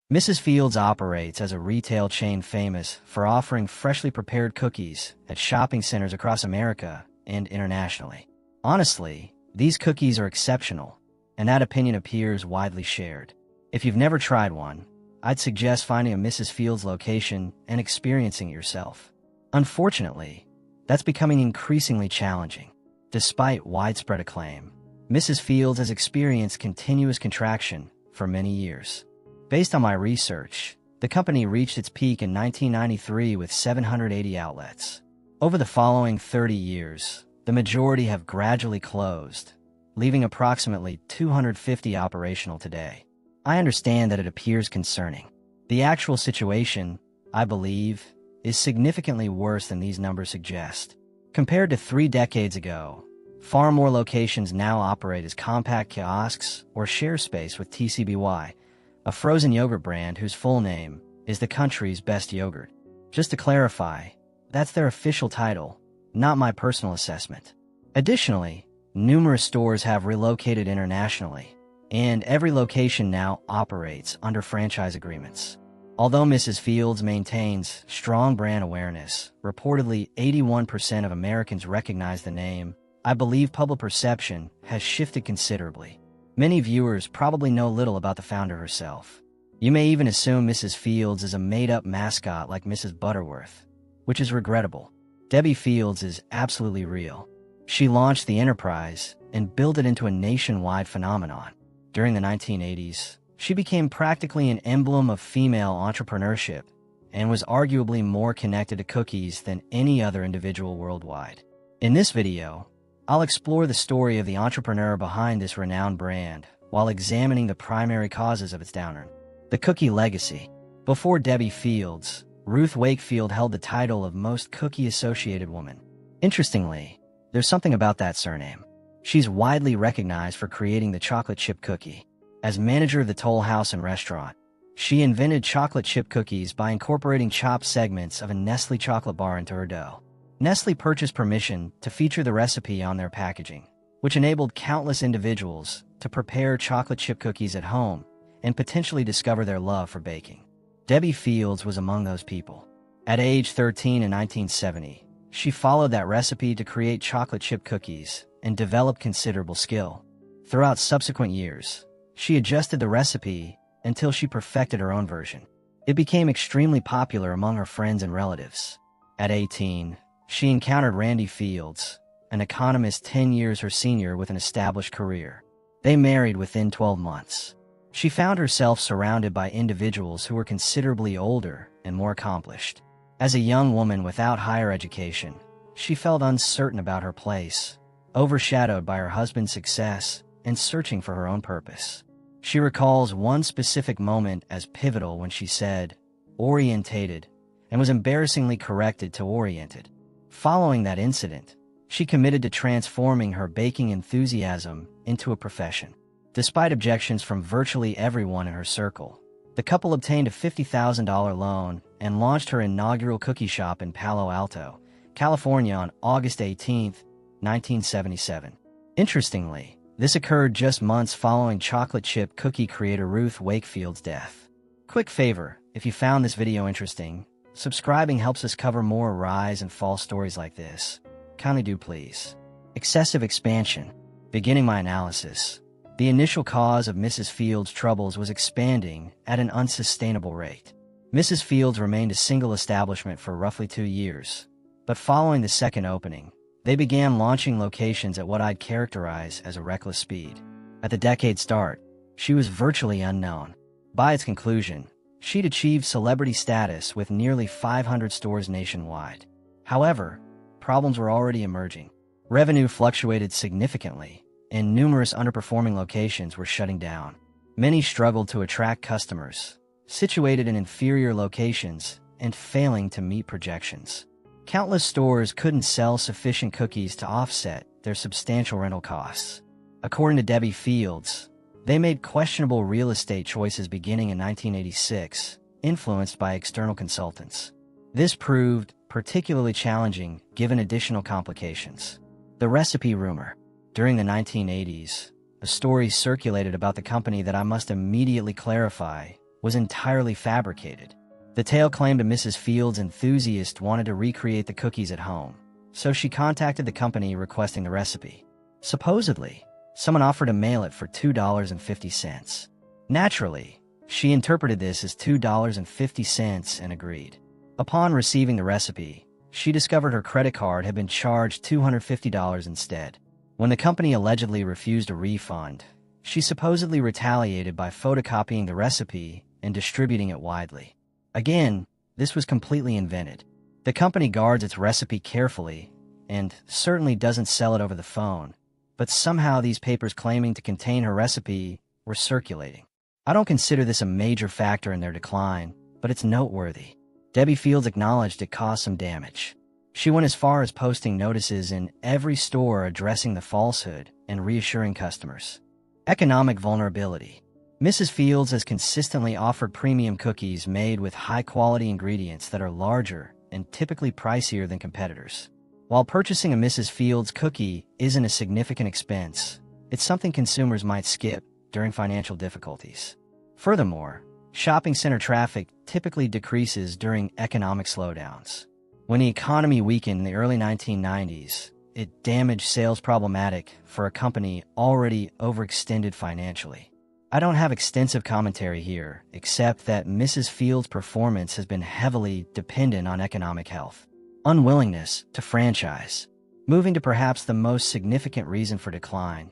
Mrs. Fields operates as a retail chain famous for offering freshly prepared cookies at shopping centers across America and internationally. Honestly, these cookies are exceptional, and that opinion appears widely shared. If you've never tried one, I'd suggest finding a Mrs. Fields location and experiencing it yourself. Unfortunately, that's becoming increasingly challenging. Despite widespread acclaim, Mrs. Fields has experienced continuous contraction for many years. Based on my research, the company reached its peak in 1993 with 780 outlets. Over the following 30 years, the majority have gradually closed, leaving approximately 250 operational today. I understand that it appears concerning. The actual situation, I believe, is significantly worse than these numbers suggest. Compared to 3 decades ago, far more locations now operate as compact kiosks or share space with TCBY, a frozen yogurt brand whose full name is the country's best yogurt. Just to clarify, that's their official title, not my personal assessment. Additionally, numerous stores have relocated internationally, and every location now operates under franchise agreements. Although Mrs. Fields maintains strong brand awareness, reportedly 81% of Americans recognize the name, I believe public perception has shifted considerably. Many viewers probably know little about the founder herself. You may even assume Mrs. Fields is a made-up mascot like Mrs. Butterworth, which is regrettable. Debbi Fields is absolutely real. She launched the enterprise and built it into a nationwide phenomenon. During the 1980s, she became practically an emblem of female entrepreneurship and was arguably more connected to cookies than any other individual worldwide. In this video, I'll explore the story of the entrepreneur behind this renowned brand while examining the primary causes of its downturn. The cookie legacy. Before Debbi Fields, Ruth Wakefield held the title of most cookie-associated woman. Interestingly, there's something about that surname. She's widely recognized for creating the chocolate chip cookie. As manager of the Toll House and Restaurant, she invented chocolate chip cookies by incorporating chopped segments of a Nestle chocolate bar into her dough. Nestle purchased permission to feature the recipe on their packaging, which enabled countless individuals to prepare chocolate chip cookies at home and potentially discover their love for baking. Debbi Fields was among those people. At age 13 in 1970, she followed that recipe to create chocolate chip cookies and developed considerable skill. Throughout subsequent years, she adjusted the recipe until she perfected her own version. It became extremely popular among her friends and relatives. At 18, she encountered Randy Fields, an economist 10 years her senior with an established career. They married within 12 months. She found herself surrounded by individuals who were considerably older and more accomplished. As a young woman without higher education, she felt uncertain about her place, overshadowed by her husband's success and searching for her own purpose. She recalls one specific moment as pivotal when she said, "orientated," and was embarrassingly corrected to "oriented." Following that incident, she committed to transforming her baking enthusiasm into a profession. Despite objections from virtually everyone in her circle, the couple obtained a $50,000 loan and launched her inaugural cookie shop in Palo Alto, California on August 18, 1977. Interestingly, this occurred just months following chocolate chip cookie creator Ruth Wakefield's death. Quick favor, if you found this video interesting, subscribing helps us cover more rise and fall stories like this. Kindly do please. Excessive expansion. Beginning my analysis, the initial cause of Mrs. Fields' troubles was expanding at an unsustainable rate. Mrs. Fields remained a single establishment for roughly 2 years, but following the second opening, they began launching locations at what I'd characterize as a reckless speed. At the decade's start, she was virtually unknown. By its conclusion, she'd achieved celebrity status with nearly 500 stores nationwide. However, problems were already emerging. Revenue fluctuated significantly, and numerous underperforming locations were shutting down. Many struggled to attract customers, situated in inferior locations, and failing to meet projections. Countless stores couldn't sell sufficient cookies to offset their substantial rental costs. According to Debbi Fields, they made questionable real estate choices beginning in 1986, influenced by external consultants. This proved particularly challenging given additional complications. The recipe rumor. During the 1980s, a story circulated about the company that I must immediately clarify was entirely fabricated. The tale claimed a Mrs. Fields enthusiast wanted to recreate the cookies at home, so she contacted the company requesting the recipe. Supposedly, someone offered to mail it for $2.50. Naturally, she interpreted this as $2.50 and agreed. Upon receiving the recipe, she discovered her credit card had been charged $250 instead. When the company allegedly refused a refund, she supposedly retaliated by photocopying the recipe and distributing it widely. Again, this was completely invented. The company guards its recipe carefully and certainly doesn't sell it over the phone, but somehow these papers claiming to contain her recipe were circulating. I don't consider this a major factor in their decline, but it's noteworthy. Debbi Fields acknowledged it caused some damage. She went as far as posting notices in every store addressing the falsehood and reassuring customers. Economic vulnerability. Mrs. Fields has consistently offered premium cookies made with high-quality ingredients that are larger and typically pricier than competitors. While purchasing a Mrs. Fields cookie isn't a significant expense, it's something consumers might skip during financial difficulties. Furthermore, shopping center traffic typically decreases during economic slowdowns. When the economy weakened in the early 1990s, it damaged sales problematic for a company already overextended financially. I don't have extensive commentary here, except that Mrs. Fields' performance has been heavily dependent on economic health. Unwillingness to franchise. Moving to perhaps the most significant reason for decline,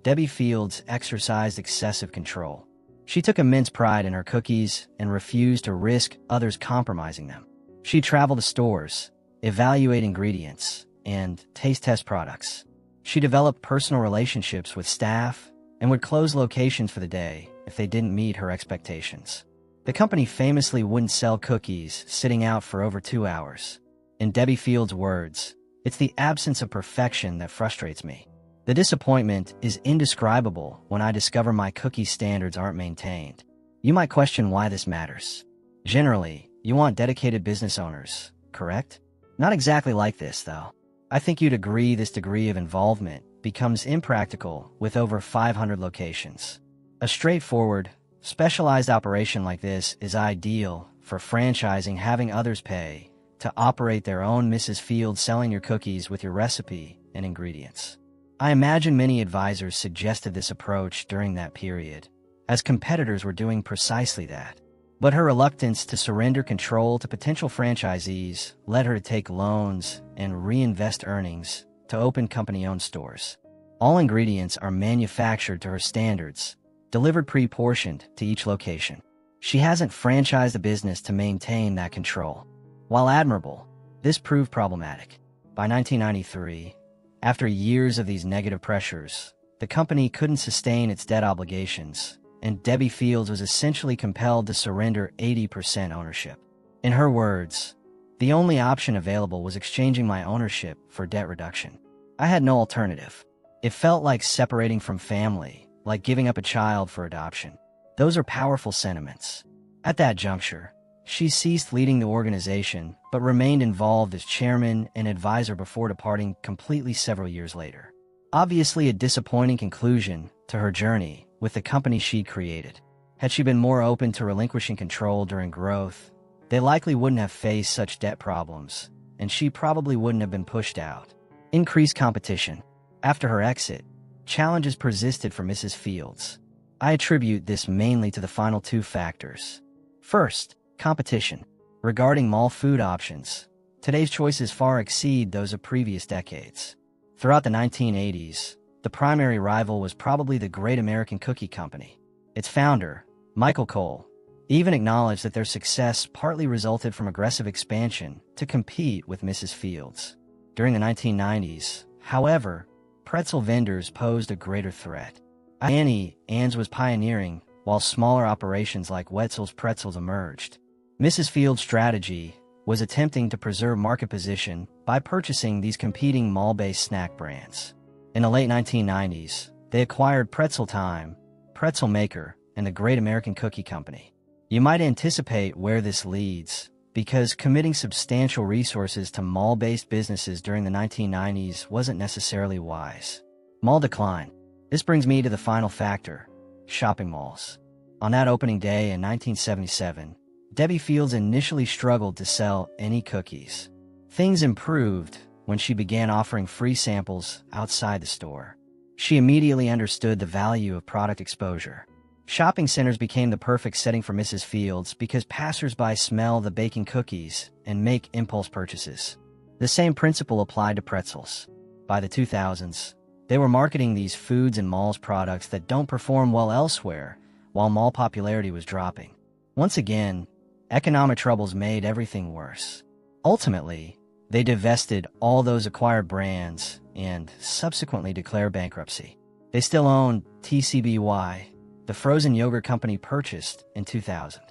Debbi Fields exercised excessive control. She took immense pride in her cookies and refused to risk others compromising them. She traveled to stores, evaluate ingredients, and taste test products. She developed personal relationships with staff and would close locations for the day if they didn't meet her expectations. The company famously wouldn't sell cookies sitting out for over 2 hours. In Debbi Fields' words, "It's the absence of perfection that frustrates me. The disappointment is indescribable when I discover my cookie standards aren't maintained." You might question why this matters. Generally, you want dedicated business owners, correct? Not exactly like this, though. I think you'd agree this degree of involvement becomes impractical with over 500 locations. A straightforward, specialized operation like this is ideal for franchising, having others pay to operate their own Mrs. Fields, selling your cookies with your recipe and ingredients. I imagine many advisors suggested this approach during that period, as competitors were doing precisely that. But her reluctance to surrender control to potential franchisees led her to take loans and reinvest earnings to open company-owned stores. All ingredients are manufactured to her standards, delivered pre-portioned to each location. She hasn't franchised a business to maintain that control. While admirable, this proved problematic. By 1993, after years of these negative pressures, the company couldn't sustain its debt obligations, and Debbi Fields was essentially compelled to surrender 80% ownership. In her words, "The only option available was exchanging my ownership for debt reduction. I had no alternative. It felt like separating from family, like giving up a child for adoption." Those are powerful sentiments. At that juncture, she ceased leading the organization but remained involved as chairman and advisor before departing completely several years later. Obviously a disappointing conclusion to her journey with the company she'd created. Had she been more open to relinquishing control during growth, they likely wouldn't have faced such debt problems, and she probably wouldn't have been pushed out. Increased competition. After her exit, challenges persisted for Mrs. Fields. I attribute this mainly to the final two factors. First, competition. Regarding mall food options, today's choices far exceed those of previous decades. Throughout the 1980s, the primary rival was probably the Great American Cookie Company. Its founder, Michael Cole, even acknowledged that their success partly resulted from aggressive expansion to compete with Mrs. Fields. During the 1990s, however, pretzel vendors posed a greater threat. Annie Ann's was pioneering, while smaller operations like Wetzel's Pretzels emerged. Mrs. Fields' strategy was attempting to preserve market position by purchasing these competing mall-based snack brands. In the late 1990s, they acquired Pretzel Time, Pretzel Maker, and the Great American Cookie Company. You might anticipate where this leads, because committing substantial resources to mall-based businesses during the 1990s wasn't necessarily wise. Mall decline. This brings me to the final factor: shopping malls. On that opening day in 1977, Debbi Fields initially struggled to sell any cookies. Things improved when she began offering free samples outside the store. She immediately understood the value of product exposure. Shopping centers became the perfect setting for Mrs. Fields because passers-by smell the baking cookies and make impulse purchases. The same principle applied to pretzels. By the 2000s, they were marketing these foods and malls products that don't perform well elsewhere, while mall popularity was dropping. Once again, economic troubles made everything worse. Ultimately, they divested all those acquired brands and subsequently declared bankruptcy. They still own TCBY, the frozen yogurt company purchased in 2000.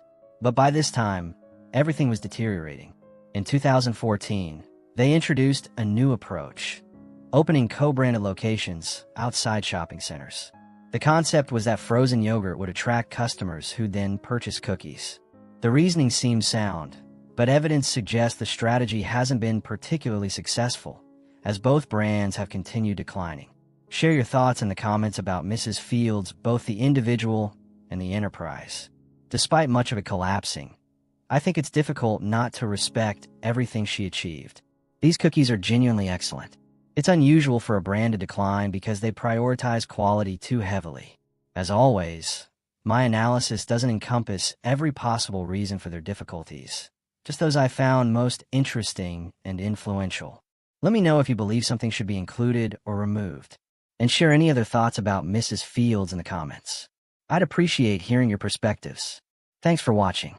But by this time, everything was deteriorating. In 2014, they introduced a new approach, opening co-branded locations outside shopping centers. The concept was that frozen yogurt would attract customers who then purchase cookies. The reasoning seemed sound, but evidence suggests the strategy hasn't been particularly successful, as both brands have continued declining. Share your thoughts in the comments about Mrs. Fields, both the individual and the enterprise. Despite much of it collapsing, I think it's difficult not to respect everything she achieved. These cookies are genuinely excellent. It's unusual for a brand to decline because they prioritize quality too heavily. As always, my analysis doesn't encompass every possible reason for their difficulties, just those I found most interesting and influential. Let me know if you believe something should be included or removed, and share any other thoughts about Mrs. Fields in the comments. I'd appreciate hearing your perspectives. Thanks for watching.